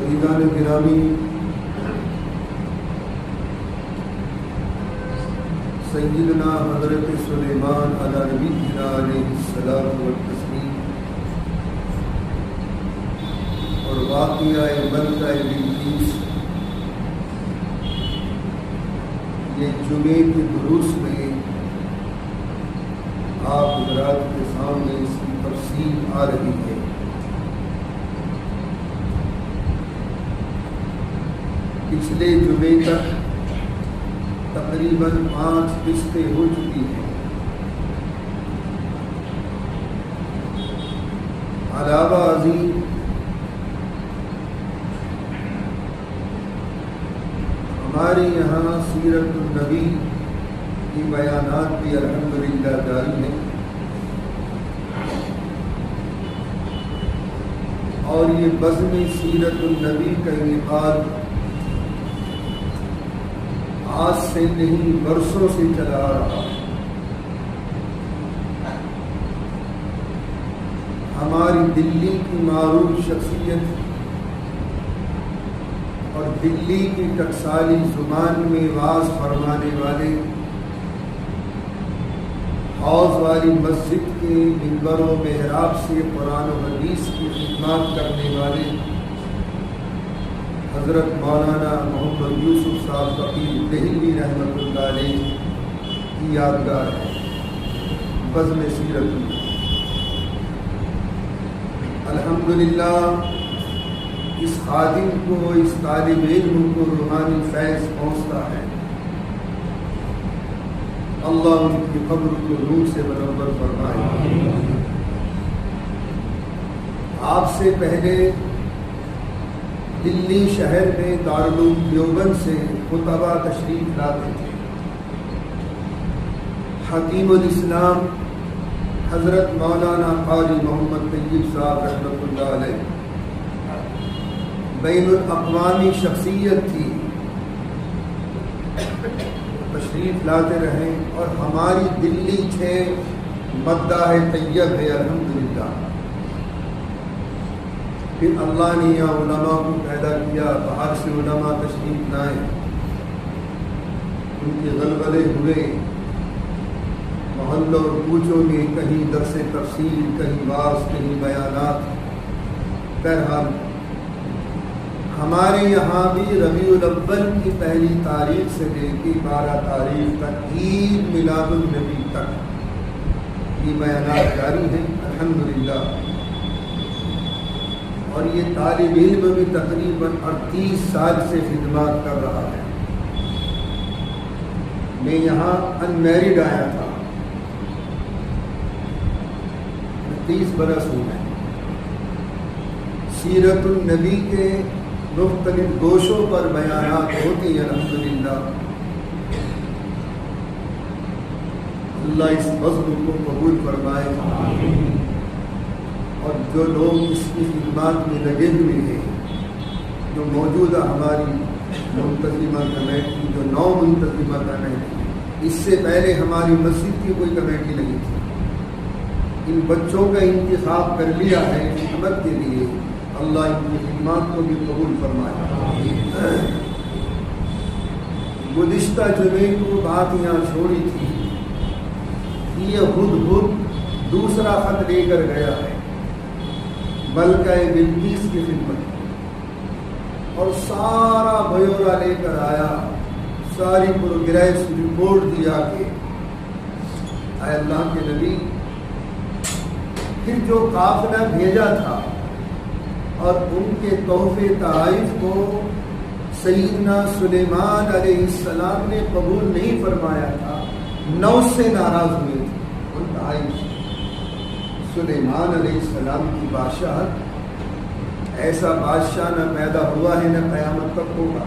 عزیزان گرامی، سیدنا حضرت سلیمان علی نبینا علیہ الصلوۃ والتسلیم اور واقعہ ملکہ بلقیس، یہ جمعے کے دروس میں آپ حضرات کے سامنے اس کی تفصیل آ رہی ہے۔ پچھلے جمعے تک تقریباً 5 قسطیں ہو چکی ہیں۔ علاوہ ازیں ہمارے یہاں سیرت النبی کی بیانات بھی الحمدللہ جاری ہیں، اور یہ بزم سیرت النبی کا انعقاد آج سے نہیں برسوں سے چلا آ رہا۔ ہماری دلی کی معروف شخصیت اور دلی کی ٹکسالی زبان میں واعظ فرمانے والے، حوض والی مسجد کے منبر و محراب سے قرآن و حدیث کی خدمات کرنے والے حضرت مولانا محمد یوسف صاحب فقیر دہلوی رحمۃ اللہ علیہ کی یادگار ہے بزم سیرت۔ الحمدللہ اس خادم کو، اس طالب علم کو روحانی فیض پہنچتا ہے۔ اللہ ان کی قبر کو نور سے منور فرمائے۔ آپ سے پہلے دلی شہر میں دارالعلوم دیوبند سے خطبہ تشریف لاتے تھے۔ حکیم الاسلام حضرت مولانا قاری محمد طیب صاحب رحمۃ اللہ علیہ بین الاقوامی شخصیت تھی، تشریف لاتے رہے، اور ہماری دلی 6 مداح طیب ہے الحمدللہ۔ پھر اللہ نے یہاں علماء کو پیدا کیا، باہر سے علماء تشریف لائے، ان کے غلغلے ہوئے محلوں اور کوچوں میں، کہیں درس تفسیر، کہیں واعظ، کہیں بیانات۔ بہرحال ہمارے یہاں بھی ربیع الاول کی پہلی تاریخ سے لے کے 12 تاریخ تک، عید میلاد النبی تک یہ بیانات جاری ہیں الحمدللہ۔ اور یہ طالب علم بھی تقریباً 38 سال سے خدمات کر رہا ہے۔ میں یہاں ان میرڈ آیا تھا، 30 برس ہوئے۔ سیرت النبی کے مختلف گوشوں پر بیانات ہوتے ہیں الحمدللہ۔ اللہ اس بزم کو قبول فرمائے، اور جو لوگ اس کی خدمات میں لگے ہوئے ہیں، جو موجودہ ہماری منتظمہ کمیٹی، جو 9 منتظمہ کمیٹی، اس سے پہلے ہماری مسجد کی کوئی کمیٹی نہیں تھی، ان بچوں کا انتخاب کر لیا ہے خدمت کے لیے۔ اللہ ان کی خدمات کو بھی قبول فرمائے۔ گزشتہ جمعے کو بات یہاں چھوڑی تھی کہ یہ خود دوسرا خط لے کر گیا ہے ملکہ بلقیس کی خدمت، اور سارا بیورا لے کر آیا، ساری پروگریس رپورٹ دیا کہ اے اللہ کے نبی، پھر جو قافلہ بھیجا تھا اور ان کے تحفے تحائف کو سیدنا سلیمان علیہ السلام نے قبول نہیں فرمایا تھا، 9 سے ناراض ہوئے تھے ان تحائف۔ سلیمان علیہ السلام کی بادشاہت، ایسا بادشاہ نہ پیدا ہوا ہے نہ قیامت تک ہوگا۔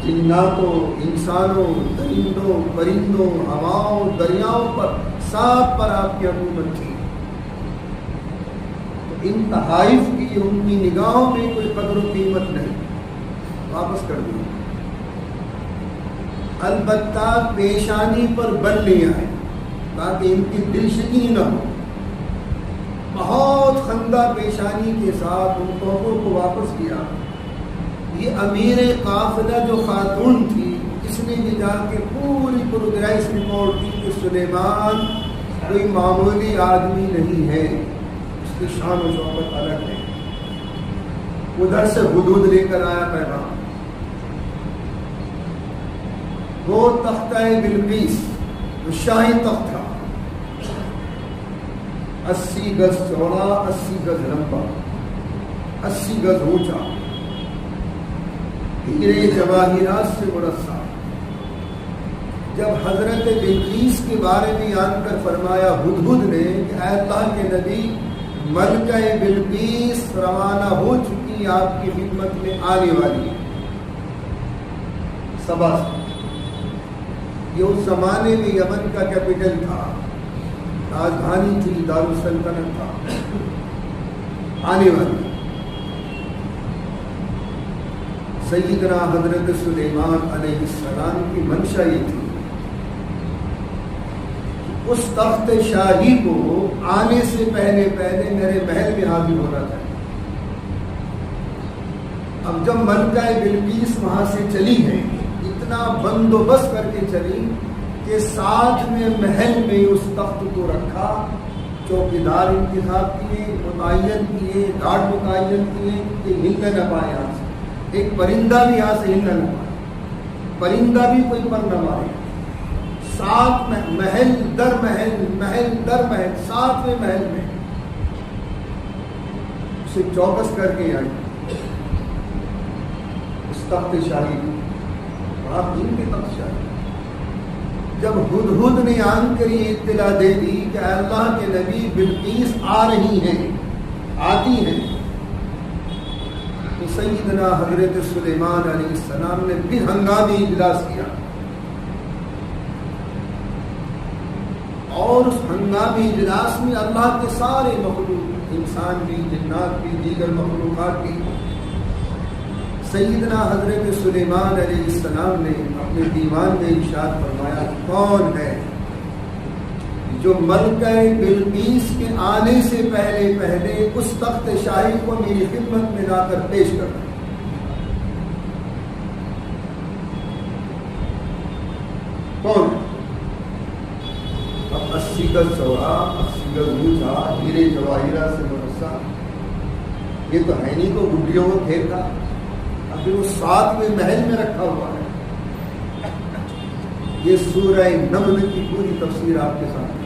جناتوں، انسانوں، درندوں، پرندوں، ہواؤں، دریاؤں پر، سب پر آپ کی حکومت تھی۔ ان تحائف کی ان کی نگاہوں میں کوئی قدر و قیمت نہیں، واپس کر دیا۔ البتہ پیشانی پر بن لے آئے تاکہ ان کی دل شکنی نہ ہو۔ بہت خندہ پیشانی کے ساتھ ان توپوں کو واپس کیا. یہ امیر قافلہ جو خاتون تھی، اس نے یہ جا کے پوری پروگریس رپورٹ کی کہ سلیمان کوئی معمولی آدمی نہیں ہے، اس کی شان و شوکت الگ ہے. ادھر سے حدود لے کر آیا پیغام. وہ تختہ بلقیس جو شاہی تخت تھا، 80 گز چوڑا، 80 گز لمبا، 80 گز اونچا، ہیرے جواہرات سے مرصع. جب حضرت بلقیس کے بارے میں آن کر فرمایا ہدہد نے کہ اے اللہ کے نبی، ملکہ بلقیس روانہ ہو چکی، آپ کی خدمت میں آنے والی ہے. سبا سے یہ اس زمانے میں یمن کا کیپٹل تھا، راجدھانی تھی، دارالسلطنت تھا. آنے والی سیدنا حضرت سلیمان علیہ السلام کی منشا یہ تھی، اس تخت شاہی کو آنے سے پہلے میرے محل میں حاضر ہونا تھا. اب جب ملکہ بلقیس وہاں سے چلی ہے، اتنا بندوبست کر کے چلی کہ ساتھ میں محل میں اس تخت کو رکھا، چوکیدار انتخاب کیے، متعین کیے، گارڈ متعین کیے کہ ہلنے نہ پائے. یہاں سے ایک پرندہ بھی یہاں سے ہلنا نہ پائے، پرندہ بھی کوئی پر نہ مارے. ساتھ میں محل در محل، محل در محل، ساتویں محل میں اسے چوکس کر کے آئی. اس تخت شاہی بڑا دین کے تخت شاہی. جب ہدہد نے آن کر یہ اطلاع دے دی کہ اللہ کے نبی بلقیس آ رہی ہیں، آتی ہیں، تو سیدنا حضرت سلیمان علیہ السلام نے بھی ہنگامی اجلاس کیا. اور اس ہنگامی اجلاس میں اللہ کے سارے مخلوق، انسان بھی، جنات بھی، دیگر مخلوقات بھی، سیدنا حضرت سلیمان علیہ السلام نے اپنے دیوان میں ارشاد فرمایا، کون ہے جو ملکہ بلقیس کے آنے سے پہلے اس تخت شاہی کو میری خدمت میں لا کر پیش کرتا. کون؟ اب 80 گز چوڑا، 80 گز اونچا، ہیرے جواہرات سے مرصع، یہ تو ہے نہیں تو گڈیوں کو کھیل تھا. ابھی وہ ساتویں محل میں رکھا ہوا ہے. یہ سورہ نمل کی پوری تفسیر آپ کے سامنے.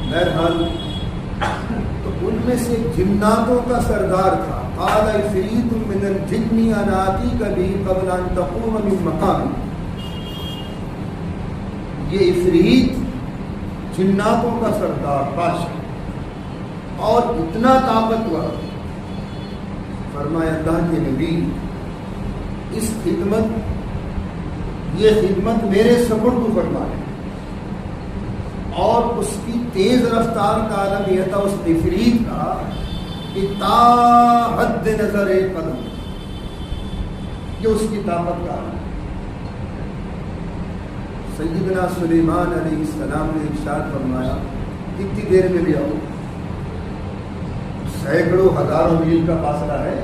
بہرحال تو ان میں سے جناتوں کا سردار تھا. قال عفریت من الجن انا آتیک به قبل ان تقوم من مقامک. یہ عفریت جناتوں کا سردار، بادشاہ، اور اتنا طاقتور. فرمایا اللہ کے نبی، اس خدمت، یہ خدمت میرے سپرد کو فرما ہے. اور اس کی تیز رفتار کا عالم یہ تھا اس عفریت کا کہ تا حد نظر قدم، یہ اس کی طاقت کا عالم. سیدنا سلیمان علیہ السلام نے ارشاد فرمایا، کتنی دیر میں بھی آؤ. سینکڑوں ہزاروں میل کا فاصلہ ہے.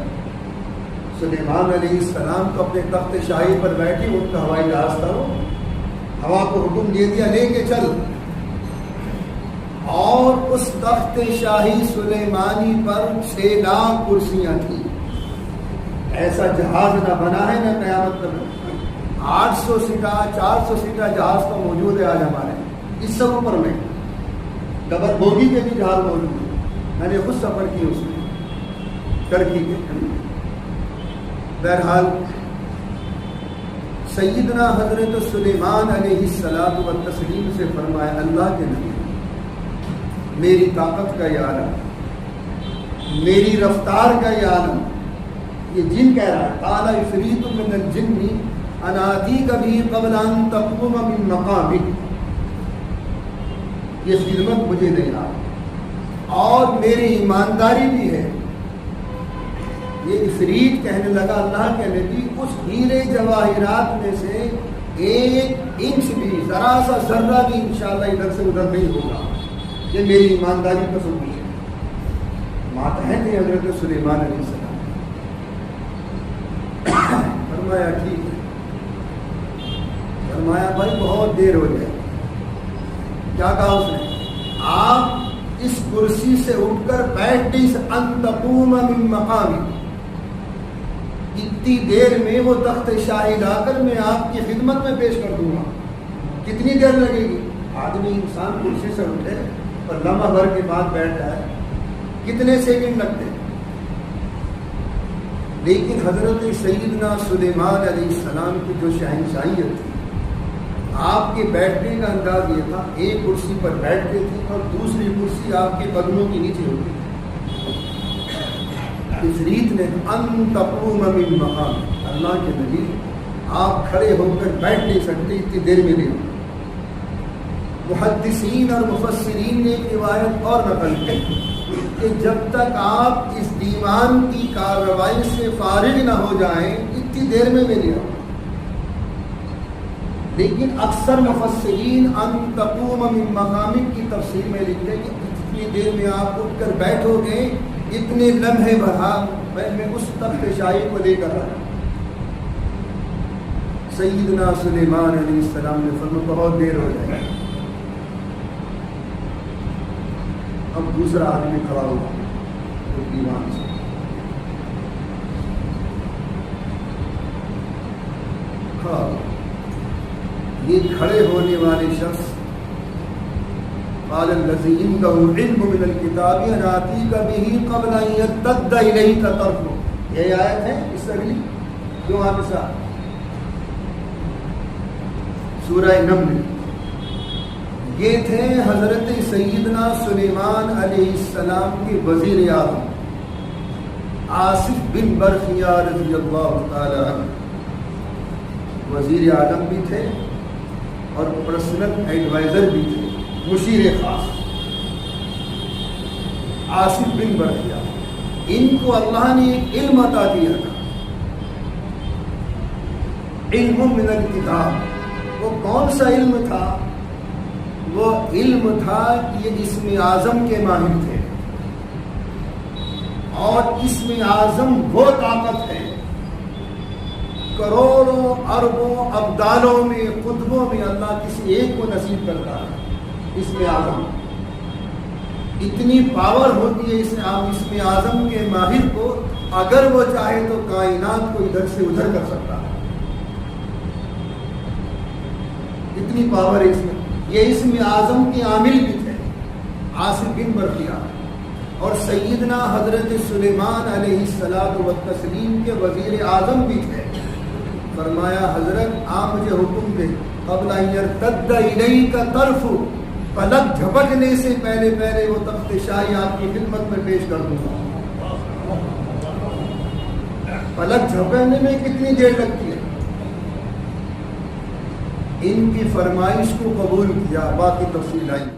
سلیمان علیہ السلام تو اپنے تخت شاہی پر بیٹھے، ان کا ہوائی جہاز تھا، وہ ہوا کو حکم دے دیا لے کے چل. اور اس تخت شاہی سلیمانی پر 6 لاکھ کرسیاں تھیں. ایسا جہاز نہ بنا ہے نہ قیامت تک. 800 سیٹا 400 سیٹا جہاز تو موجود ہے آج ہمارے اس سفر میں. ڈبل بوگی کے بھی جہاز موجود ہے. میں نے خود سفر کی اس میں ترکی کے. بہرحال سیدنا حضرت سلیمان علیہ الصلاۃ والتسلیم سے فرمایا، اللہ کے نبی، میری طاقت کا یہ عالم، میری رفتار کا یہ عالم، یہ جن کہہ رہا ہے. قال عفریت من الجن انا آتیک به قبل ان تقوم من مقامک. یہ خدمت مجھے نہیں آ، اور میری ایمانداری بھی ہے. یہ عفریت کہنے لگا، اللہ کے نبی، اس ہیرے جواہرات میں سے 1 انچ بھی، ذرا سا ذرہ بھی انشاءاللہ ادھر سے ادھر نہیں ہوگا. یہ میری ایمانداری کا ثبوت ہے۔ ماتحت ہیں حضرت سلیمان علیہ السلام۔ فرمایا ٹھیک ہے، فرمایا بھائی بہت دیر ہو جائے۔ کیا کہا اس نے؟ آپ اس کرسی سے اٹھ کر بیٹھ گئی، ان تقوم من مقامی، اتنی دیر میں وہ تخت شاہی لا کر میں آپ کی خدمت میں پیش کر دوں گا۔ کتنی دیر لگے گی؟ آدمی انسان کرسی سے اٹھے اور لمحہ بھر کے بعد بیٹھ جائے، کتنے سیکنڈ لگتے؟ لیکن حضرت سیدنا سلیمان علیہ السلام کی جو شہنشاہیت تھی، آپ کے بیٹھنے کا انداز یہ تھا، ایک کرسی پر بیٹھتے تھے اور دوسری کرسی آپ کے قدموں کے نیچے ہوتی تھی۔ اس ریت نے ان تقوم من مقام، اللہ کے نبی آپ کھڑے ہو کر بیٹھ نہیں سکتے، اتنی دیر میں نہیں۔ محدثین اور مفسرین نے ایک روایت اور نقل کی کہ جب تک آپ اس دیوان کی کارروائی سے فارغ نہ ہو جائیں اتنی دیر میں نہیں آؤ۔ لیکن اکثر مفسرین ان تقوم من مقامک کی تفسیر میں لکھتے ہیں کہ اتنی دیر میں آپ اٹھ کر بیٹھو گے، اتنے لمحے بڑھا میں اس تخت شاہی کو لے کر آیا۔ سیدنا سلیمان علیہ السلام نے فرمایا بہت دیر ہو جائے۔ اب دوسرا آدمی کھڑا ہوا دیوان سے، کھڑا ہوا۔ یہ کھڑے ہونے والے شخص قال الذی عنده علم من الکتاب ان آتیک به قبل ان یرتد الیک طرفک، یہ آیت ہے اس سے اگلی جو آپ کے ساتھ سورہ نمل۔ یہ تھے حضرت سیدنا سلیمان علیہ السلام کے وزیر اعظم آصف بن برخیہ رضی اللہ تعالی عنہ، وزیر اعظم بھی تھے اور پرسنل ایڈوائزر بھی تھے، مشیر خاص آصف بن برخیہ۔ ان کو اللہ نے ایک علم عطا دیا تھا، علم من الکتاب۔ وہ کون سا علم تھا؟ وہ علم تھا کہ یہ اسم اعظم کے ماہر تھے، اور اسم اعظم وہ طاقت ہے کروڑوں اربوں ابدالوں میں قطبوں میں اللہ کسی ایک کو نصیب کرتا ہے۔ اسم اعظم اتنی پاور ہوتی ہے اسم اعظم کے ماہر کو، اگر وہ چاہے تو کائنات کو ادھر سے ادھر کر سکتا ہے، اتنی پاور ہے اس میں۔ یہ اسم اعظم کے عامل بھی تھے آصف بن برخیہ، اور سیدنا حضرت سلیمان علیہ الصلاۃ والتسلیم کے وزیر اعظم بھی تھے۔ فرمایا حضرت آپ مجھے حکم دیں قبل ان یرتد الیک طرف، پلک جھپکنے سے پہلے پہلے وہ تخت شاہی آپ کی خدمت میں پیش کر دوں گا۔ پلک جھپکنے میں کتنی دیر لگتی ہے؟ ان کی فرمائش کو قبول کیا، باقی تفصیل آئی۔